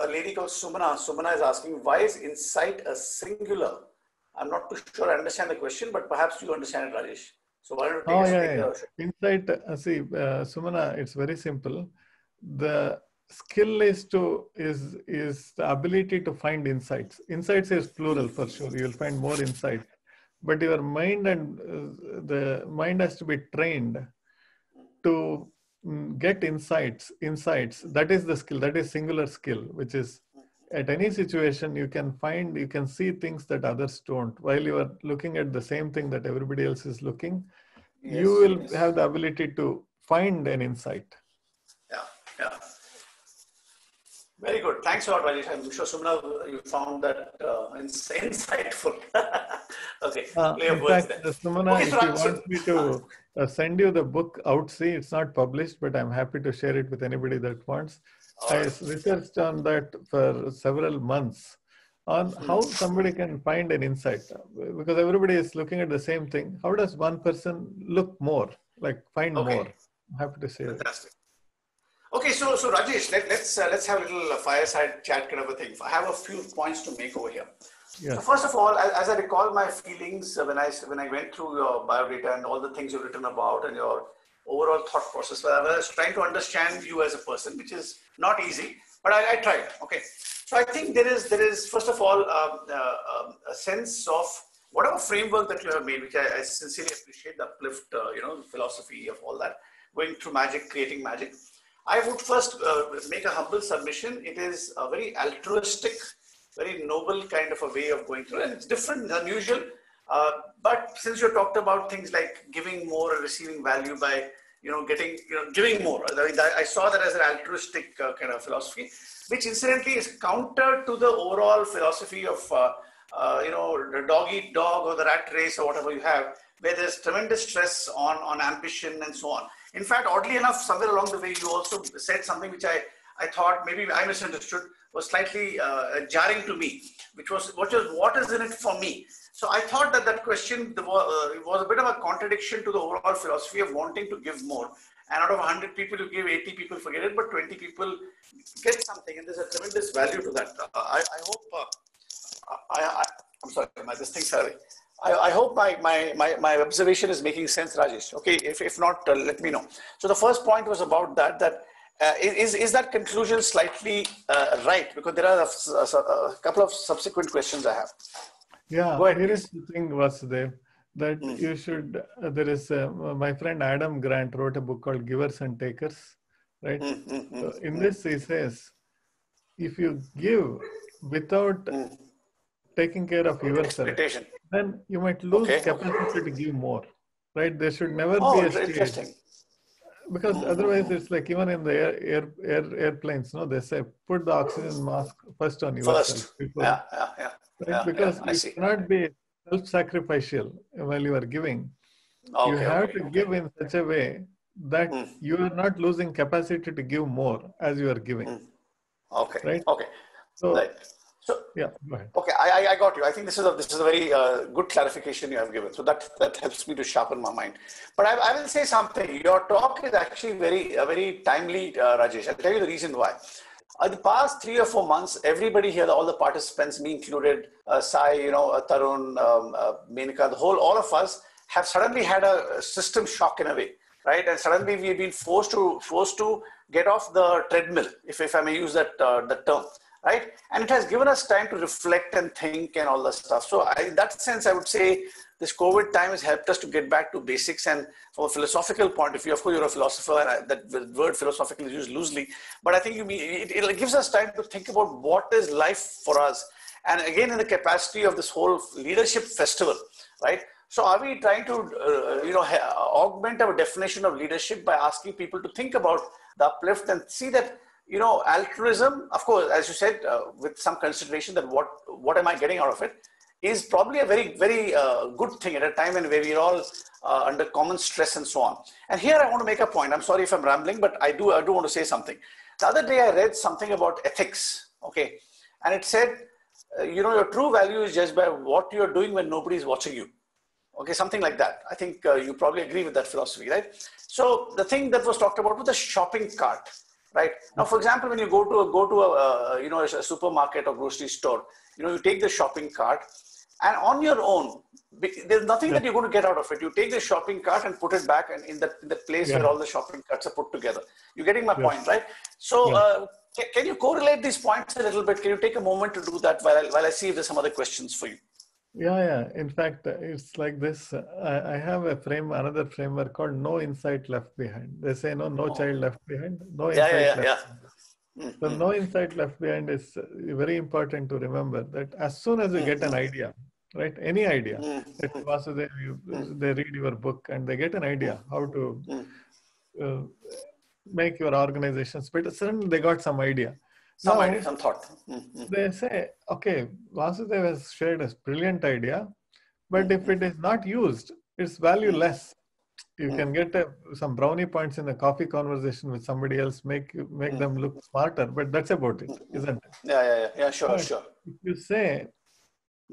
a lady called Sumana. Sumana is asking, why is insight a singular? I'm not too sure I understand the question, but perhaps you understand it, Rajesh. So why don't you take Insight, see, Sumana, it's very simple. The skill is the ability to find insights. Insights is plural for sure. You'll find more insight. But your mind and the mind has to be trained to get insights. That is the skill. That is singular skill, which is at any situation you can see things that others don't. While you are looking at the same thing that everybody else is looking, you will have the ability to find an insight. Yeah. Very good. Thanks a lot, Rajesh. I'm sure, Sumana, you found that insightful. Okay. In fact, Sumana, if you want me to send you the book Outsee, it's not published, but I'm happy to share it with anybody that wants. I researched on that for several months on how somebody can find an insight, because everybody is looking at the same thing. How does one person look more, find more? I'm happy to share. Fantastic. Okay, so Rajesh, let's have a little fireside chat kind of a thing. I have a few points to make over here. Yes. So first of all, as I recall my feelings when I went through your biodata and all the things you've written about and your overall thought process, I was trying to understand you as a person, which is not easy, but I tried. Okay, so I think there is first of all a sense of whatever framework that you have made, which I sincerely appreciate, the uplift, philosophy of all that, going through magic, creating magic. I would first make a humble submission. It is a very altruistic, very noble kind of a way of going through, and it's different, unusual. But since you talked about things like giving more and receiving value by, giving more, I saw that as an altruistic kind of philosophy, which incidentally is counter to the overall philosophy of, the dog eat dog or the rat race or whatever you have, where there's tremendous stress on ambition and so on. In fact, oddly enough, somewhere along the way, you also said something which I thought maybe I misunderstood, was slightly jarring to me, which was what is in it for me? So I thought that that question was a bit of a contradiction to the overall philosophy of wanting to give more. And out of 100 people, you give 80 people forget it, but 20 people get something, and there's a tremendous value to that. I hope. I'm sorry, this thing, sorry. I hope my observation is making sense, Rajesh. Okay, if not, let me know. So the first point was about that is that conclusion slightly right? Because there are a couple of subsequent questions I have. Yeah, go ahead, here please. is the thing, Vasudev, that you should, there is, my friend Adam Grant wrote a book called Givers and Takers, right? So in this, he says, if you give without taking care of yourself, then you might lose capacity to give more, right? There should never be a stage. Because otherwise it's like even in the airplanes, no, they say, put the oxygen mask first on yourself. Yeah. Right? Because you cannot be self-sacrificial while you are giving. You have to give in such a way that you are not losing capacity to give more as you are giving. Right? So yeah, go ahead. Okay, I got you. I think this is a very good clarification you have given. So that helps me to sharpen my mind. But I will say something. Your talk is actually very timely, Rajesh. I'll tell you the reason why. The past 3 or 4 months, everybody here, all the participants, me included, Sai, Tarun, Menaka, all of us have suddenly had a system shock in a way, right? And suddenly we've been forced to get off the treadmill, if I may use that term. Right? And it has given us time to reflect and think and all that stuff. So in that sense, I would say this COVID time has helped us to get back to basics. And from a philosophical point of view, of course, you're a philosopher, and that word philosophical is used loosely. But I think it gives us time to think about what is life for us. And again, in the capacity of this whole leadership festival, right? So are we trying to, augment our definition of leadership by asking people to think about the uplift and see that, altruism, of course, as you said, with some consideration that what am I getting out of it, is probably a very, very good thing at a time when we're all under common stress and so on. And here I want to make a point. I'm sorry if I'm rambling, but I do want to say something. The other day I read something about ethics, okay? And it said, your true value is judged by what you're doing when nobody's watching you. Okay, something like that. I think you probably agree with that philosophy, right? So the thing that was talked about was the shopping cart. Right now, for example, when you go to a supermarket or grocery store, you take the shopping cart, and on your own, there's nothing that you're going to get out of it. You take the shopping cart and put it back, and in the place where all the shopping carts are put together. You're getting my point, right? So, can you correlate these points a little bit? Can you take a moment to do that while I see if there's some other questions for you? Yeah. In fact, it's like this. I have another framework called No Insight Left Behind. They say no child left behind, no insight left behind. So no insight left behind is very important to remember that as soon as you get an idea, right? Any idea, they read your book and they get an idea how to make your organizations better. Suddenly they got some idea. Some idea, some thought. They say, okay, Vasudev has shared a brilliant idea, but if it is not used, it's valueless. You can get some brownie points in a coffee conversation with somebody else, make them look smarter, but that's about it, isn't it? Yeah, sure. If you say,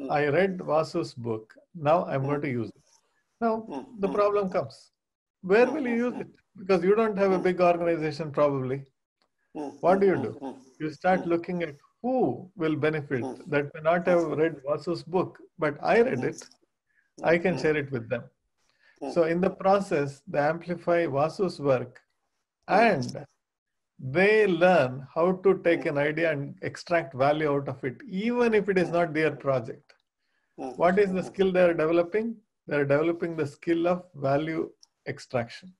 I read Vasu's book, now I'm going to use it. Now, the problem comes. Where will you use it? Because you don't have a big organization probably. What do? You start looking at who will benefit that may not have read Vasu's book, but I read it. I can share it with them. So in the process, they amplify Vasu's work and they learn how to take an idea and extract value out of it, even if it is not their project. What is the skill they are developing? They are developing the skill of value extraction.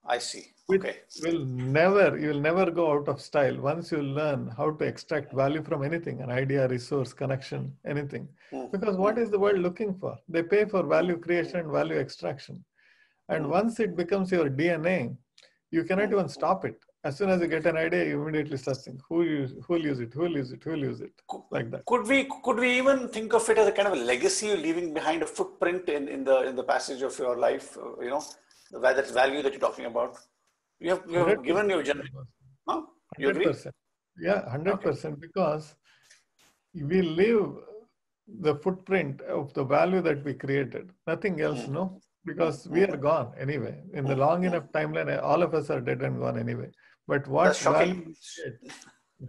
I see. Okay. You will never go out of style once you learn how to extract value from anything, an idea, resource, connection, anything. Because what is the world looking for? They pay for value creation and value extraction. And once it becomes your DNA, you cannot even stop it. As soon as you get an idea, you immediately start thinking, who will use it, like that. Could we even think of it as a kind of a legacy you're leaving behind, a footprint in the passage of your life, that value that you're talking about? You have given your generation. Huh? You agree? 100%. Yeah, Okay. 100%, because we leave the footprint of the value that we created. Nothing else, Mm, no? mm, Because we mm, are gone anyway. In the mm, long mm. enough timeline, all of us are dead and gone anyway. But That's what shocking. value we create,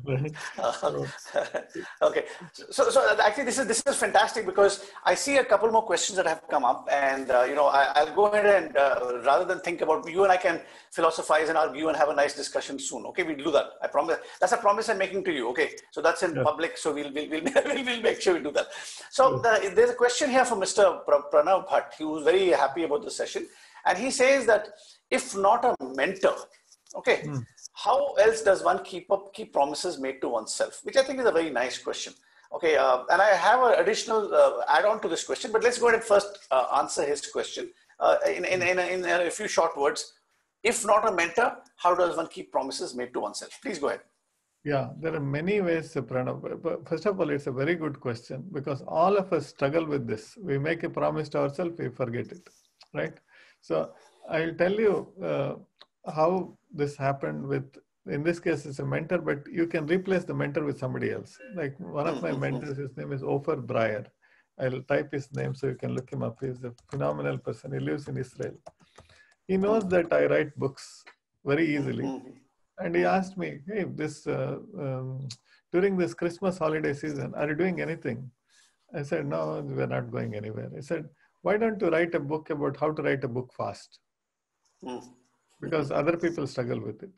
right? So, Okay, so actually, this is fantastic because I see a couple more questions that have come up, and I'll go ahead and rather than think about, you and I can philosophize and argue and have a nice discussion soon. Okay, we'll do that. I promise. That's a promise I'm making to you. Okay, so that's in yes, public, so we'll make sure we do that. So yes. there's a question here from Mr. Pranav Bhatt. He was very happy about the session, and he says that if not a mentor, okay, Mm. how else does one keep promises made to oneself? Which I think is a very nice question. Okay, and I have an additional add-on to this question, but let's go ahead and first answer his question in a few short words. If not a mentor, how does one keep promises made to oneself? Please go ahead. Yeah, there are many ways, Pranav. But first of all, it's a very good question, because all of us struggle with this. We make a promise to ourselves, we forget it, right? So I'll tell you how this happened with, in this case, it's a mentor, but you can replace the mentor with somebody else. Like one of my mentors, his name is Ofer Breyer. I'll type his name so you can look him up. He's a phenomenal person. He lives in Israel. He knows that I write books very easily. And he asked me, hey, during this Christmas holiday season, are you doing anything? I said, no, we're not going anywhere. He said, why don't you write a book about how to write a book fast? Because other people struggle with it.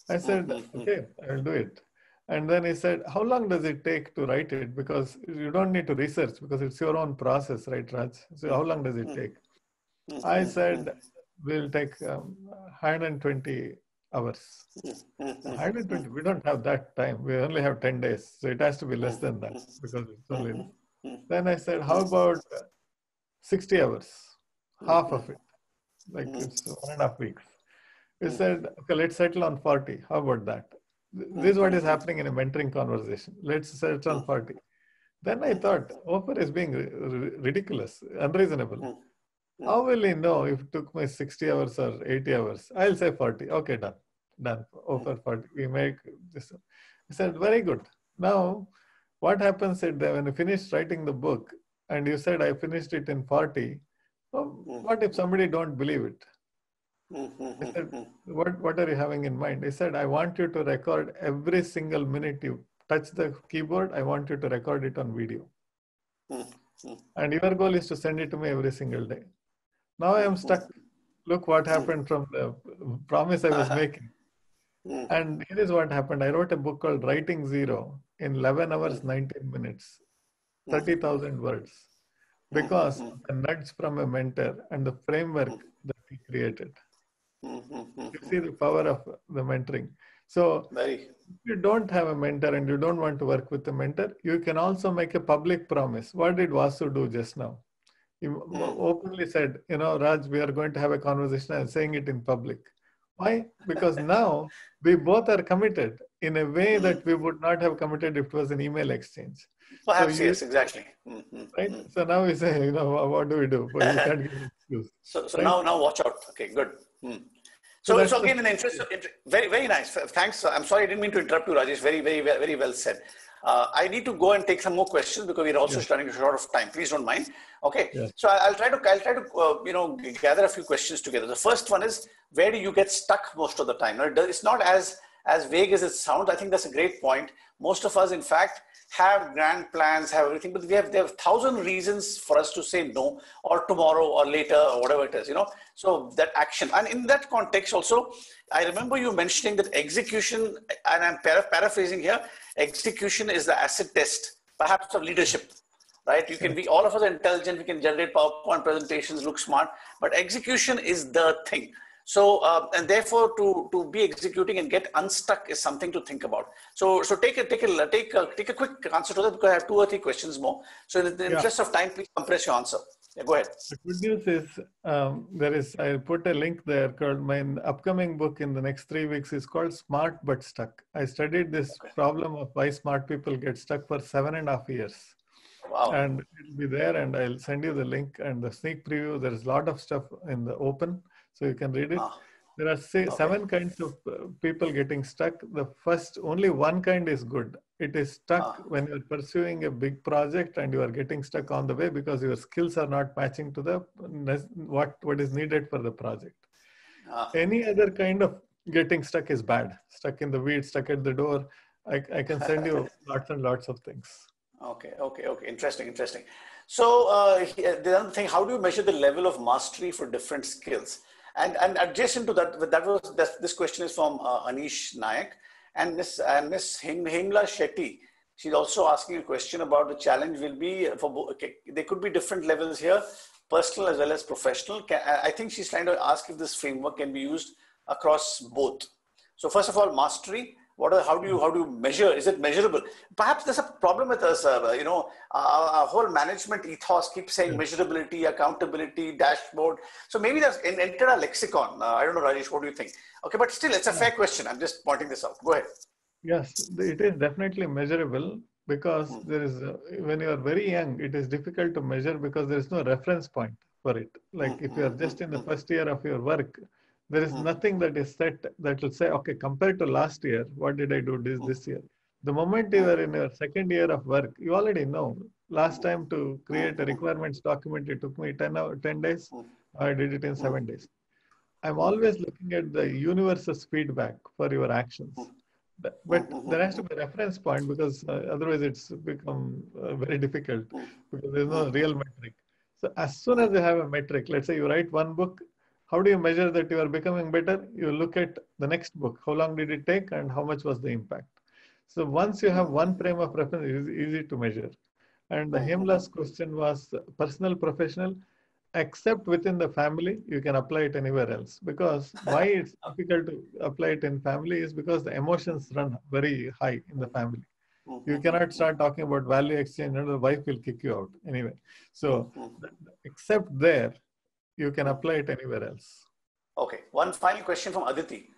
I said, okay, I will do it. And then he said, how long does it take to write it? Because you don't need to research, because it's your own process, right, Raj? So how long does it take? I said, we'll take 120 hours. 120, we don't have that time. We only have 10 days. So it has to be less than that, because it's only. Then I said, how about 60 hours? Half of it. Like it's 1.5 weeks. We said, okay, let's settle on 40. How about that? This is what is happening in a mentoring conversation. Let's settle on 40. Then I thought, Ofer is being ridiculous, unreasonable. How will he know if it took me 60 hours or 80 hours? I'll say 40. Okay, done. Done. Over 40. We make this. He said, very good. Now, what happens is that when you finish writing the book and you said, I finished it in 40, well, what if somebody don't believe it? I said, what are you having in mind? He said, I want you to record every single minute you touch the keyboard. I want you to record it on video. And your goal is to send it to me every single day. Now I am stuck. Look what happened from the promise I was making. And here is what happened. I wrote a book called Writing Zero in 11 hours, 19 minutes, 30,000 words, because of the nudge from a mentor and the framework that he created. You see the power of the mentoring. So if you don't have a mentor and you don't want to work with a mentor, you can also make a public promise. What did Vasu do just now? He openly said, Raj, we are going to have a conversation. I'm saying it in public. Why? Because now we both are committed in a way that we would not have committed if it was an email exchange. Perhaps, yes, exactly. Right? So now we say, what do we do? Well, we can't give an excuse. So right? now watch out. Okay, good. So again, in the interest of, very, very nice. Thanks. I'm sorry, I didn't mean to interrupt you, Rajesh. Very well said. I need to go and take some more questions because we're also running short of time. Please don't mind. Okay. Yes. So I'll try to gather a few questions together. The first one is, where do you get stuck most of the time? Now, it's not as vague as it sounds. I think that's a great point. Most of us, in fact, have grand plans, have everything, but there are 1,000 reasons for us to say no, or tomorrow, or later, or whatever it is, So that action, and in that context also, I remember you mentioning that execution, and I'm paraphrasing here, execution is the acid test, perhaps of leadership, right? You can be, all of us are intelligent, we can generate PowerPoint presentations, look smart, but execution is the thing. So, and therefore, to be executing and get unstuck is something to think about. So take a quick answer to that, because I have 2 or 3 questions more. So in the interest of time, please compress your answer. Yeah, go ahead. The good news is, I put a link there called my upcoming book in the next 3 weeks is called Smart But Stuck. I studied this problem of why smart people get stuck for 7.5 years. Wow. And it'll be there, and I'll send you the link and the sneak preview. There's a lot of stuff in the open, so you can read it. There are Okay. 7 kinds of people getting stuck. The first, only one kind is good. It is stuck Ah, when you're pursuing a big project and you are getting stuck on the way because your skills are not matching to the what is needed for the project. ah. Any other kind of getting stuck is bad. Stuck in the weeds, stuck at the door. I can send you lots and lots of things. Okay, okay, okay. Interesting, interesting. So the other thing, how do you measure the level of mastery for different skills? And adjacent to that, this question is from Anish Nayak and Miss Himla Shetty. She's also asking a question about the challenge will be okay, there could be different levels here, personal as well as professional. I think she's trying to ask if this framework can be used across both. So first of all, mastery. How do you measure? Is it measurable? Perhaps there's a problem with us. Our whole management ethos keeps saying Yes. measurability, accountability, dashboard. So maybe that's entered our lexicon. I don't know, Rajesh. What do you think? Okay, but still, it's a fair question. I'm just pointing this out. Go ahead. Yes, it is definitely measurable because Hmm, there is, when you are very young, it is difficult to measure because there is no reference point for it. hmm, Like if you hmm, are hmm, just in the hmm, first year of your work, there is hmm, nothing that is set that will say, okay, compared to last year, what did I do hmm, this year? The moment you hmm, are in your second year of work, you already know. Last time to hmm, create a requirements document, it took me 10 days. hmm, I did it in hmm, 7 days. I'm hmm, always looking at the universe's feedback for your actions. hmm, But hmm, there has hmm, to be a reference point because otherwise it's become very difficult hmm, because there's hmm, no real metric. So as soon hmm, as you have a metric, let's say you write one book, how do you measure that you are becoming better? You look at the next book. How long did it take and how much was the impact? So once you have one frame of reference, it is easy to measure. And the hmm, hmm, Hemla's question was personal, professional, except within the family, you can apply it anywhere else. Because why it's difficult to apply it in family is because the emotions run very high in the family. You cannot start talking about value exchange and the wife will kick you out anyway. So except there, you can apply it anywhere else. Okay, one final question from Aditi.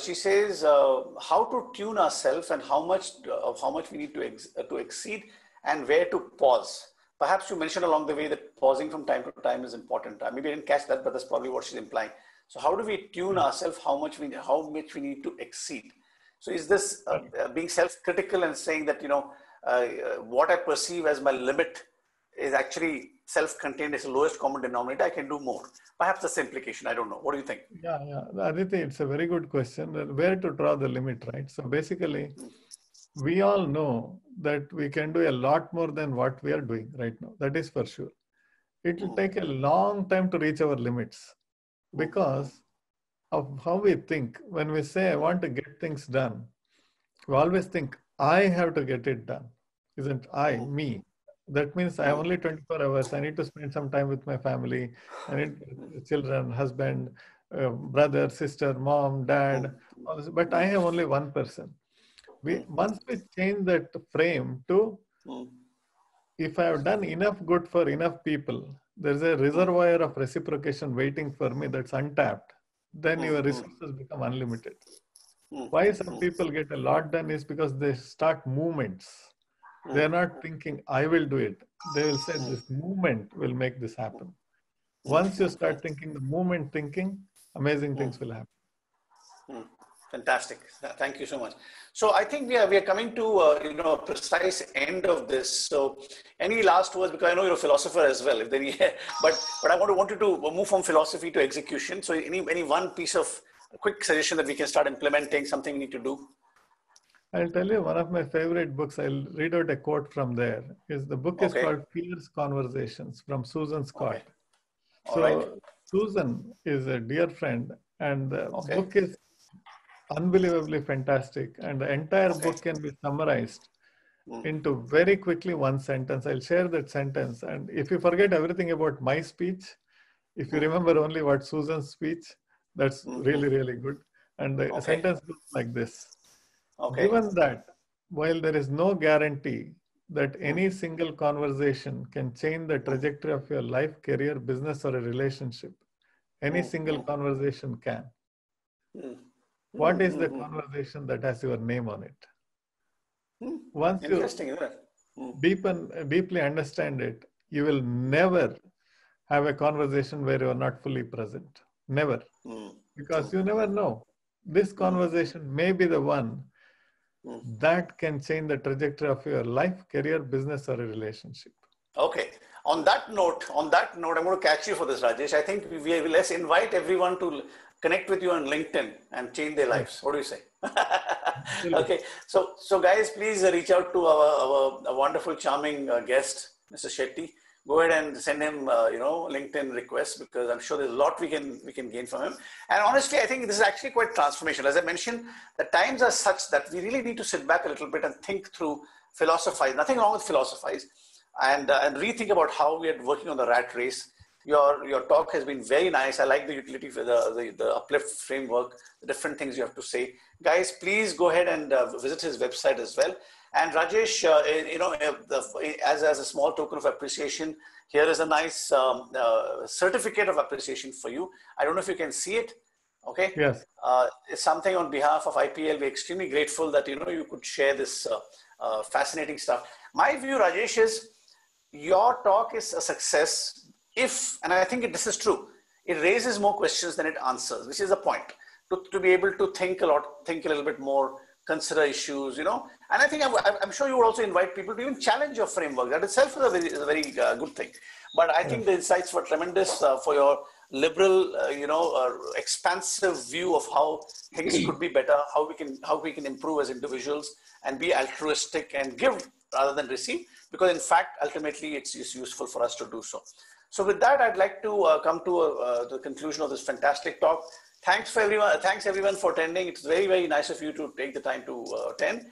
She says, how to tune ourselves and how much we need to exceed and where to pause. Perhaps you mentioned along the way that pausing from time to time is important. Maybe I didn't catch that, but that's probably what she's implying. So how do we tune ourselves? How much we need to exceed? So is this being self-critical and saying that what I perceive as my limit is actually self-contained, is the lowest common denominator? I can do more. Perhaps that's the implication. I don't know. What do you think? Yeah. Aditi, it's a very good question. Where to draw the limit, right? So basically, we all know that we can do a lot more than what we are doing right now. That is for sure. It will take a long time to reach our limits because of how we think. When we say, I want to get things done, we always think, I have to get it done. Isn't I, me. That means I have only 24 hours. I need to spend some time with my family. I need children, husband, brother, sister, mom, dad. All this. But I have only one person. Once we change that frame to, if I have done enough good for enough people, there's a reservoir of reciprocation waiting for me that's untapped, then your resources become unlimited. Why some people get a lot done is because they start movements. They're not thinking, I will do it. They will say, this movement will make this happen. Once you start thinking the movement thinking, amazing things will happen. Fantastic. Thank you so much. So I think we are coming to a precise end of this. So any last words? Because I know you're a philosopher as well. If any, but I want you to move from philosophy to execution. So any one piece of a quick suggestion that we can start implementing, something we need to do. I'll tell you one of my favorite books. I'll read out a quote from there. Is the book is Okay. called Fierce Conversations from Susan Okay. Scott. All right. So Susan is a dear friend, and the Okay. book is unbelievably fantastic. And the entire Okay. book can be summarized into very quickly one sentence. I'll share that sentence. And if you forget everything about my speech, if you remember only what Susan's speech, that's really, really good. And the Okay. sentence goes like this. Okay. Given that, while there is no guarantee that any single conversation can change the trajectory of your life, career, business, or a relationship, any single conversation can. What is the conversation that has your name on it? Once you Interesting, isn't it? deeply understand it, you will never have a conversation where you are not fully present. Never. because you never know. This conversation may be the one that can change the trajectory of your life, career, business, or a relationship. Okay. On that note, I'm going to catch you for this, Rajesh. I think let's invite everyone to connect with you on LinkedIn and change their lives. Yes. What do you say? Okay. So guys, please reach out to our wonderful, charming guest, Mr. Shetty. Go ahead and send him, LinkedIn requests, because I'm sure there's a lot we can gain from him. And honestly, I think this is actually quite transformational. As I mentioned, the times are such that we really need to sit back a little bit and think through, philosophize. Nothing wrong with philosophize, and rethink about how we are working on the rat race. Your talk has been very nice. I like the utility for the uplift framework, the different things you have to say. Guys, please go ahead and visit his website as well. And Rajesh, as a small token of appreciation, here is a nice certificate of appreciation for you. I don't know if you can see it. Okay. Yes. It's something on behalf of IPL. We're extremely grateful that you could share this fascinating stuff. My view, Rajesh, is your talk is a success and I think this is true, it raises more questions than it answers, which is the point. To be able to think a little bit more, consider issues, and I think I'm sure you would also invite people to even challenge your framework. That itself is a very good thing. But I think the insights were tremendous for your liberal, expansive view of how things could be better, how we can improve as individuals and be altruistic and give rather than receive, because in fact, ultimately it's useful for us to do so. So with that, I'd like to come to the conclusion of this fantastic talk. Thanks everyone for attending. It's very, very nice of you to take the time to attend.